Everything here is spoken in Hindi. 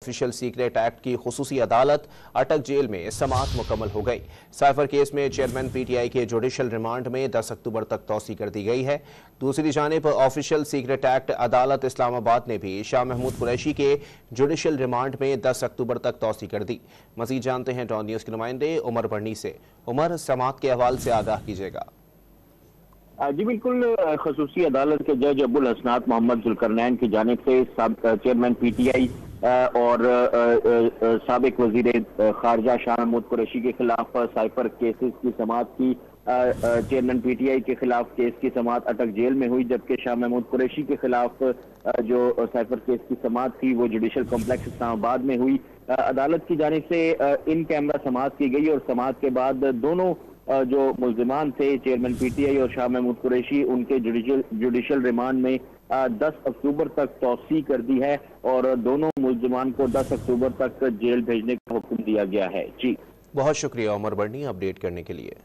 ऑफिशियल सीक्रेट एक्ट की खुसूसी अदालत अटक जेल में समाअत मुकम्मल हो गई। साइफर केस में चेयरमैन PTI के जुडिशल रिमांड में 10 अक्टूबर तक तौसी कर दी गई है। दूसरी जानिब ऑफिशियल सीक्रेट एक्ट अदालत इस्लामाबाद ने भी शाह महमूद कुरैशी के जुडिशल रिमांड में 10 अक्टूबर तक तौसी कर दी। मजीद जानते हैं डॉन न्यूज़ के नुमाइंदे उमर बर्नी से। उमर, समाअत के हवाले से आगाह कीजिएगा। जी बिल्कुल, खसूसी अदालत के जज अबुल हसनात मोहम्मद जुल्करनैन की जानिब से चेयरमैन PTI और साबिक वजीर खारजा शाह महमूद कुरैशी के खिलाफ साइफर केसेस की समाअत की। चेयरमैन PTI के खिलाफ केस की समाअत अटक जेल में हुई, जबकि शाह महमूद कुरैशी के खिलाफ जो साइफर केस की समाअत थी वो जुडिशल कॉम्प्लेक्स इस्लामाबाद में हुई। अदालत की जानिब से इन कैमरा समाअत की गई और समाअत के बाद दोनों जो मुल्जिमान थे चेयरमैन PTI और शाह महमूद कुरैशी, उनके जुडिशल रिमांड में 10 अक्टूबर तक तौसी कर दी है और दोनों मुल्जिमान को 10 अक्टूबर तक जेल भेजने का हुक्म दिया गया है। जी, बहुत शुक्रिया उमर बर्नी अपडेट करने के लिए।